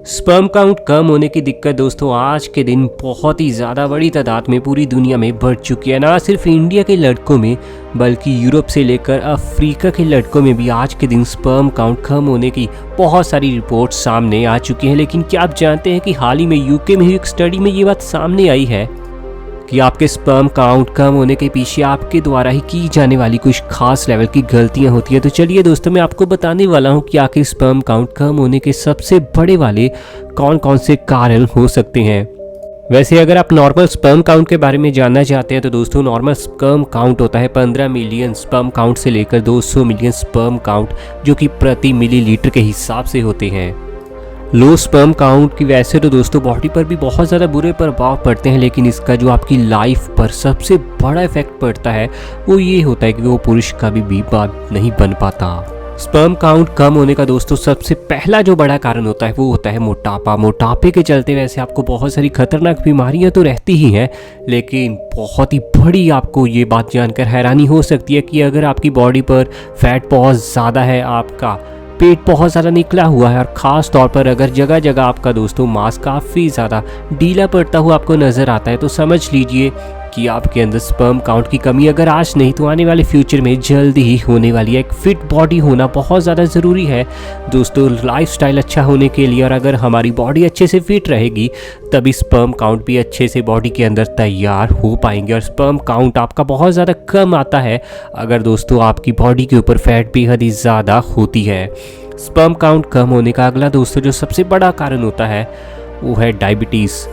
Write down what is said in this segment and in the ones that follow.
Sperm count कम होने की दिक्कत दोस्तों आज के दिन बहुत ही ज़्यादा बड़ी तादाद में पूरी दुनिया में बढ़ चुकी है। ना सिर्फ इंडिया के लड़कों में बल्कि यूरोप से लेकर अफ्रीका के लड़कों में भी आज के दिन स्पर्म काउंट कम होने की बहुत सारी रिपोर्ट सामने आ चुकी हैं। लेकिन क्या आप जानते हैं कि हाल ही में यूके में हुई एक स्टडी में ये बात सामने आई है कि आपके स्पर्म काउंट कम होने के पीछे आपके द्वारा ही की जाने वाली कुछ खास लेवल की गलतियां होती हैं। तो चलिए दोस्तों, मैं आपको बताने वाला हूं कि आखिर स्पर्म काउंट कम होने के सबसे बड़े वाले कौन कौन से कारण हो सकते हैं। वैसे अगर आप नॉर्मल स्पर्म काउंट के बारे में जानना चाहते हैं तो दोस्तों नॉर्मल स्पर्म काउंट होता है 15 मिलियन स्पर्म काउंट से लेकर 200 मिलियन स्पर्म काउंट, जो कि प्रति मिलीलीटर के हिसाब से होते हैं। लो स्पर्म काउंट की वैसे तो दोस्तों बॉडी पर भी बहुत ज़्यादा बुरे प्रभाव पड़ते हैं, लेकिन इसका जो आपकी लाइफ पर सबसे बड़ा इफेक्ट पड़ता है वो ये होता है कि वो पुरुष कभी भी बाप नहीं बन पाता। स्पर्म काउंट कम होने का दोस्तों सबसे पहला जो बड़ा कारण होता है वो होता है मोटापा। मोटापे के चलते वैसे आपको बहुत सारी खतरनाक बीमारियां तो रहती ही हैं, लेकिन बहुत ही बड़ी आपको ये बात जानकर हैरानी हो सकती है कि अगर आपकी बॉडी पर फैट बहुत ज़्यादा है, आपका पेट बहुत ज़्यादा निकला हुआ है और ख़ास तौर पर अगर जगह जगह आपका दोस्तों मांस काफ़ी ज़्यादा ढीला पड़ता हुआ आपको नज़र आता है, तो समझ लीजिए कि आपके अंदर स्पर्म काउंट की कमी अगर आज नहीं तो आने वाले फ्यूचर में जल्दी ही होने वाली है। एक फिट बॉडी होना बहुत ज़्यादा ज़रूरी है दोस्तों लाइफस्टाइल अच्छा होने के लिए, और अगर हमारी बॉडी अच्छे से फिट रहेगी तभी स्पर्म काउंट भी अच्छे से बॉडी के अंदर तैयार हो पाएंगे। और स्पर्म काउंट आपका बहुत ज़्यादा कम आता है अगर दोस्तों आपकी बॉडी के ऊपर फैट बेहद ही ज़्यादा होती है। स्पर्म काउंट कम होने का अगला दोस्तों जो सबसे बड़ा कारण होता है वो है डायबिटीज़।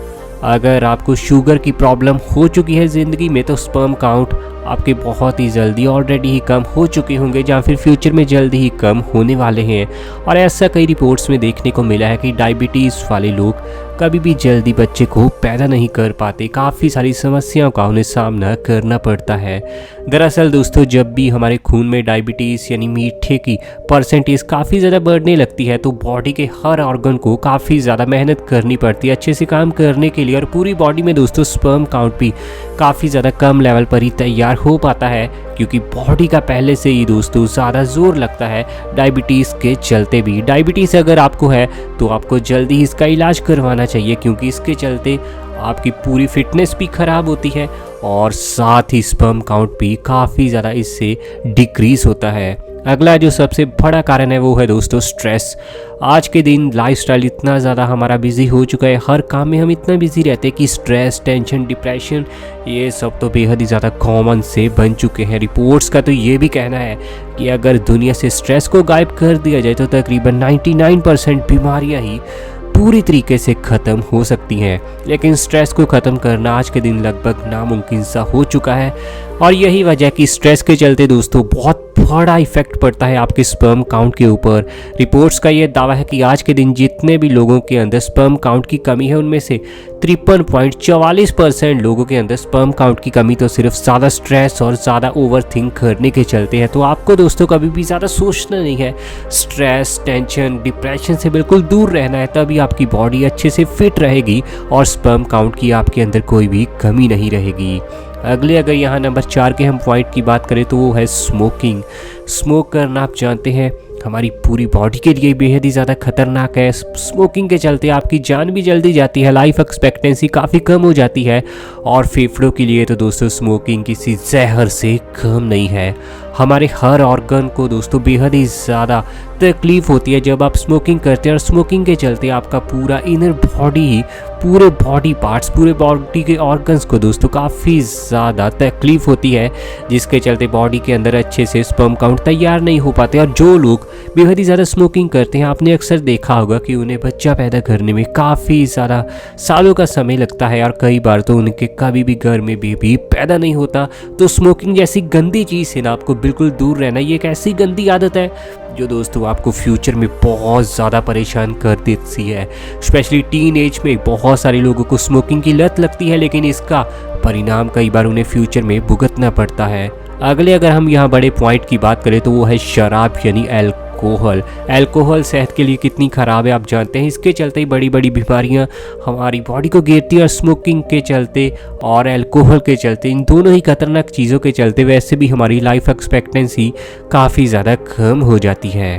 अगर आपको शुगर की प्रॉब्लम हो चुकी है ज़िंदगी में तो स्पर्म काउंट आपके बहुत ही जल्दी ऑलरेडी ही कम हो चुके होंगे या फिर फ्यूचर में जल्दी ही कम होने वाले हैं। और ऐसा कई रिपोर्ट्स में देखने को मिला है कि डायबिटीज़ वाले लोग कभी भी जल्दी बच्चे को पैदा नहीं कर पाते, काफ़ी सारी समस्याओं का उन्हें सामना करना पड़ता है। दरअसल दोस्तों जब भी हमारे खून में डायबिटीज़ यानी मीठे की परसेंटेज काफ़ी ज़्यादा बढ़ने लगती है तो बॉडी के हर ऑर्गन को काफ़ी ज़्यादा मेहनत करनी पड़ती है अच्छे से काम करने के लिए, और पूरी बॉडी में दोस्तों स्पर्म काउंट भी काफ़ी ज़्यादा कम लेवल पर ही तैयार हो पाता है, क्योंकि बॉडी का पहले से ही दोस्तों ज़्यादा जोर लगता है डायबिटीज़ के चलते भी। डायबिटीज़ अगर आपको है तो आपको जल्दी इसका इलाज करवाना चाहिए, क्योंकि इसके चलते आपकी पूरी फिटनेस भी ख़राब होती है और साथ ही स्पर्म काउंट भी काफ़ी ज़्यादा इससे डिक्रीज़ होता है। अगला जो सबसे बड़ा कारण है वो है दोस्तों स्ट्रेस। आज के दिन लाइफस्टाइल इतना ज़्यादा हमारा बिजी हो चुका है, हर काम में हम इतना बिजी रहते हैं कि स्ट्रेस, टेंशन, डिप्रेशन ये सब तो बेहद ही ज़्यादा कॉमन से बन चुके हैं। रिपोर्ट्स का तो ये भी कहना है कि अगर दुनिया से स्ट्रेस को गायब कर दिया जाए तो तकरीबन 99% बीमारियाँ ही पूरी तरीके से ख़त्म हो सकती हैं। लेकिन स्ट्रेस को ख़त्म करना आज के दिन लगभग नामुमकिन सा हो चुका है, और यही वजह कि स्ट्रेस के चलते दोस्तों बहुत बड़ा इफेक्ट पड़ता है आपके स्पर्म काउंट के ऊपर। रिपोर्ट्स का ये दावा है कि आज के दिन जितने भी लोगों के अंदर स्पर्म काउंट की कमी है उनमें से 53.44% लोगों के अंदर स्पर्म काउंट की कमी तो सिर्फ ज़्यादा स्ट्रेस और ज़्यादा ओवर थिंक करने के चलते हैं। तो आपको दोस्तों कभी भी ज़्यादा सोचना नहीं है, स्ट्रेस, टेंशन, डिप्रेशन से बिल्कुल दूर रहना है, तभी आपकी बॉडी अच्छे से फिट रहेगी और स्पर्म काउंट की आपके अंदर कोई भी कमी नहीं रहेगी। अगले अगर यहाँ नंबर 4 के हम पॉइंट की बात करें तो वो है स्मोकिंग। स्मोक करना आप जानते हैं हमारी पूरी बॉडी के लिए बेहद ही ज़्यादा खतरनाक है। स्मोकिंग के चलते आपकी जान भी जल्दी जाती है, लाइफ एक्सपेक्टेंसी काफ़ी कम हो जाती है, और फेफड़ों के लिए तो दोस्तों स्मोकिंग किसी जहर से कम नहीं है। हमारे हर ऑर्गन को दोस्तों बेहद ही ज़्यादा तकलीफ़ होती है जब आप स्मोकिंग करते हैं, और स्मोकिंग के चलते आपका पूरा इनर बॉडी ही, पूरे बॉडी पार्ट्स, पूरे बॉडी के ऑर्गन्स को दोस्तों काफ़ी ज़्यादा तकलीफ़ होती है, जिसके चलते बॉडी के अंदर अच्छे से स्पर्म काउंट तैयार नहीं हो पाते। और जो लोग बेहद ही ज़्यादा स्मोकिंग करते हैं आपने अक्सर देखा होगा कि उन्हें बच्चा पैदा करने में काफ़ी ज़्यादा सालों का समय लगता है, और कई बार तो उनके कभी भी घर में बेबी पैदा नहीं होता। तो स्मोकिंग जैसी गंदी चीज़ से ना आपको बिल्कुल दूर रहना। ये एक ऐसी गंदी आदत है जो दोस्तों आपको फ्यूचर में बहुत ज़्यादा परेशान कर देती है। स्पेशली टीन एज में बहुत सारे लोगों को स्मोकिंग की लत लगती है, लेकिन इसका परिणाम कई बार उन्हें फ्यूचर में भुगतना पड़ता है। अगले अगर हम यहाँ बड़े पॉइंट की बात करें तो वो है शराब यानी अल्कोहल। अल्कोहल सेहत के लिए कितनी ख़राब है आप जानते हैं, इसके चलते ही बड़ी बड़ी बीमारियां हमारी बॉडी को घेरती हैं। और स्मोकिंग के चलते और अल्कोहल के चलते, इन दोनों ही खतरनाक चीज़ों के चलते वैसे भी हमारी लाइफ एक्सपेक्टेंसी काफ़ी ज़्यादा कम हो जाती है।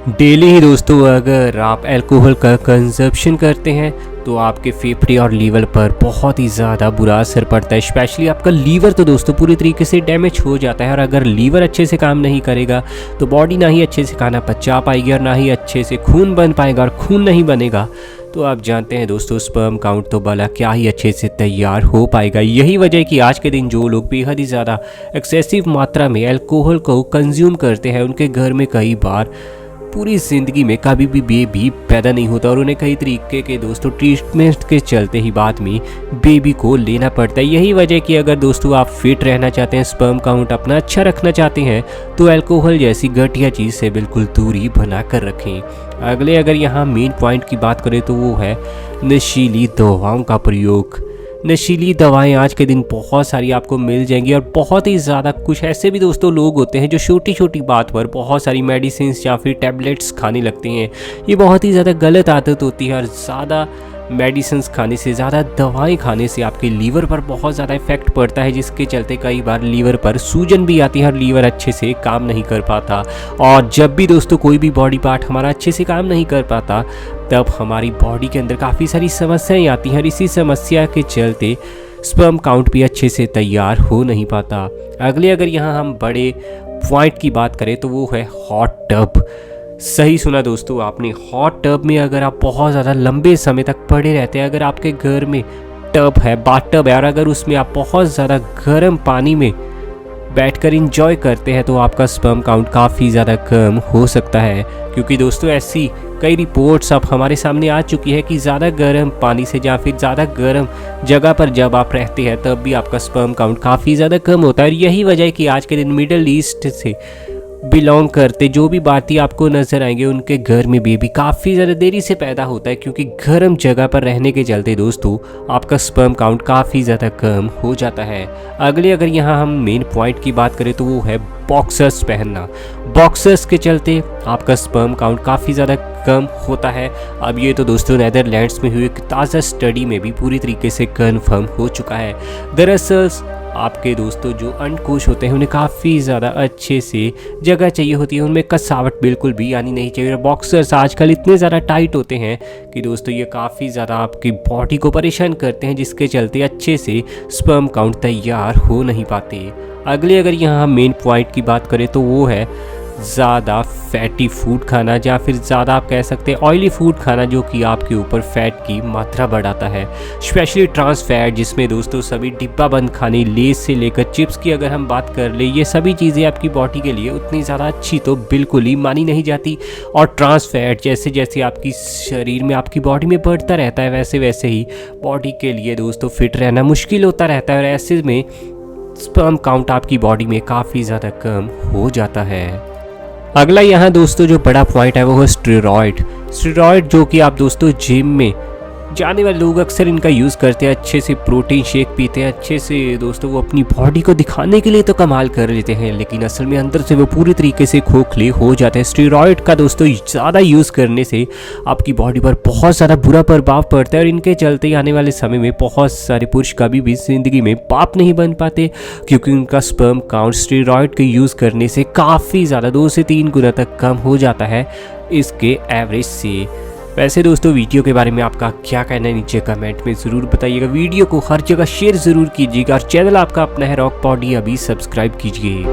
डेली ही दोस्तों अगर आप अल्कोहल का कंजप्शन करते हैं तो आपके फेफड़े और लीवर पर बहुत ही ज़्यादा बुरा असर पड़ता है। स्पेशली आपका लीवर तो दोस्तों पूरी तरीके से डैमेज हो जाता है, और अगर लीवर अच्छे से काम नहीं करेगा तो बॉडी ना ही अच्छे से खाना पचा पाएगी और ना ही अच्छे से खून बन पाएगा, और खून नहीं बनेगा तो आप जानते हैं दोस्तों स्पर्म काउंट तो भला क्या ही अच्छे से तैयार हो पाएगा। यही वजह है कि आज के दिन जो लोग बेहद ही ज़्यादा एक्सेसिव मात्रा में अल्कोहल को कंज्यूम करते हैं उनके घर में कई बार पूरी ज़िंदगी में कभी भी बेबी पैदा नहीं होता, और उन्हें कई तरीके के दोस्तों ट्रीटमेंट के चलते ही बाद में बेबी को लेना पड़ता है। यही वजह कि अगर दोस्तों आप फिट रहना चाहते हैं, स्पर्म काउंट अपना अच्छा रखना चाहते हैं, तो अल्कोहल जैसी घटिया चीज़ से बिल्कुल दूरी बना कर रखें। अगले अगर यहाँ मेन पॉइंट की बात करें तो वो है नशीली दवाओं का प्रयोग। नशीली दवाएं आज के दिन बहुत सारी आपको मिल जाएंगी, और बहुत ही ज़्यादा कुछ ऐसे भी दोस्तों लोग होते हैं जो छोटी छोटी बात पर बहुत सारी मेडिसिन या फिर टैबलेट्स खाने लगते हैं। ये बहुत ही ज़्यादा गलत आदत होती है, और ज़्यादा मेडिसिन खाने से, ज़्यादा दवाएं खाने से आपके लीवर पर बहुत ज़्यादा इफेक्ट पड़ता है, जिसके चलते कई बार लीवर पर सूजन भी आती है और लीवर अच्छे से काम नहीं कर पाता। और जब भी दोस्तों कोई भी बॉडी पार्ट हमारा अच्छे से काम नहीं कर पाता तब हमारी बॉडी के अंदर काफ़ी सारी समस्याएं आती हैं, और इसी समस्या के चलते स्पर्म काउंट भी अच्छे से तैयार हो नहीं पाता। अगले अगर यहाँ हम बड़े पॉइंट की बात करें तो वो है हॉट टब। सही सुना दोस्तों आपने, हॉट टब में अगर आप बहुत ज़्यादा लंबे समय तक पड़े रहते हैं, अगर आपके घर में टब है, बाथ टब है, और अगर उसमें आप बहुत ज़्यादा गर्म पानी में बैठकर इंजॉय करते हैं तो आपका स्पर्म काउंट काफ़ी ज़्यादा कम हो सकता है। क्योंकि दोस्तों ऐसी कई रिपोर्ट्स अब हमारे सामने आ चुकी है कि ज़्यादा गर्म पानी से या फिर ज़्यादा गर्म जगह पर जब आप रहते हैं तब भी आपका स्पर्म काउंट काफ़ी ज़्यादा कम होता है। और यही वजह है कि आज के दिन मिडल ईस्ट से बिलोंग करते जो भी भारतीय आपको नज़र आएंगे उनके घर में बेबी काफ़ी ज़्यादा देरी से पैदा होता है, क्योंकि गर्म जगह पर रहने के चलते दोस्तों आपका स्पर्म काउंट काफ़ी ज़्यादा कम हो जाता है। अगले अगर यहाँ हम मेन पॉइंट की बात करें तो वो है बॉक्सर्स पहनना। बॉक्सर्स के चलते आपका स्पर्म काउंट काफ़ी ज़्यादा कम होता है। अब ये तो दोस्तों नेदरलैंड्स में हुई एक ताज़ा स्टडी में भी पूरी तरीके से कन्फर्म हो चुका है। दरअसल आपके दोस्तों जो अंडकोश होते हैं उन्हें काफ़ी ज़्यादा अच्छे से जगह चाहिए होती है, उनमें कसावट बिल्कुल भी आनी नहीं चाहिए। और बॉक्सर्स आजकल इतने ज़्यादा टाइट होते हैं कि दोस्तों ये काफ़ी ज़्यादा आपकी बॉडी को परेशान करते हैं, जिसके चलते अच्छे से स्पर्म काउंट तैयार हो नहीं पाते। अगले अगर यहाँ हम मेन पॉइंट की बात करें तो वो है ज़्यादा फैटी फूड खाना, या फिर ज़्यादा आप कह सकते हैं ऑयली फूड खाना, जो कि आपके ऊपर फैट की मात्रा बढ़ाता है। स्पेशली ट्रांस फैट, जिसमें दोस्तों सभी डिब्बा बंद खाने, लेस से लेकर चिप्स की अगर हम बात कर ले, ये सभी चीज़ें आपकी बॉडी के लिए उतनी ज़्यादा अच्छी तो बिल्कुल ही मानी नहीं जाती। और ट्रांस फैट जैसे जैसे आपकी शरीर में आपकी बॉडी में बढ़ता रहता है वैसे वैसे ही बॉडी के लिए दोस्तों फिट रहना मुश्किल होता रहता है, और ऐसे में स्पर्म काउंट आपकी बॉडी में काफ़ी ज़्यादा कम हो जाता है। अगला यहाँ दोस्तों जो बड़ा पॉइंट है वो है स्टेरॉइड। स्टेरॉइड जो कि आप दोस्तों जिम में जाने वाले लोग अक्सर इनका यूज़ करते हैं, अच्छे से प्रोटीन शेक पीते हैं, अच्छे से दोस्तों वो अपनी बॉडी को दिखाने के लिए तो कमाल कर लेते हैं, लेकिन असल में अंदर से वो पूरी तरीके से खोखले हो जाते हैं। स्टेरॉइड का दोस्तों ज़्यादा यूज़ करने से आपकी बॉडी पर बहुत ज़्यादा बुरा प्रभाव पड़ता है, और इनके चलते आने वाले समय में बहुत सारे पुरुष कभी भी ज़िंदगी में बाप नहीं बन पाते, क्योंकि उनका स्पर्म काउंट स्टेरॉइड के यूज़ करने से काफ़ी ज़्यादा 2 से 3 गुना तक कम हो जाता है इसके एवरेज से। वैसे दोस्तों वीडियो के बारे में आपका क्या कहना है नीचे कमेंट में ज़रूर बताइएगा। वीडियो को हर जगह शेयर ज़रूर कीजिएगा, और चैनल आपका अपना है रॉक पॉडी अभी सब्सक्राइब कीजिए।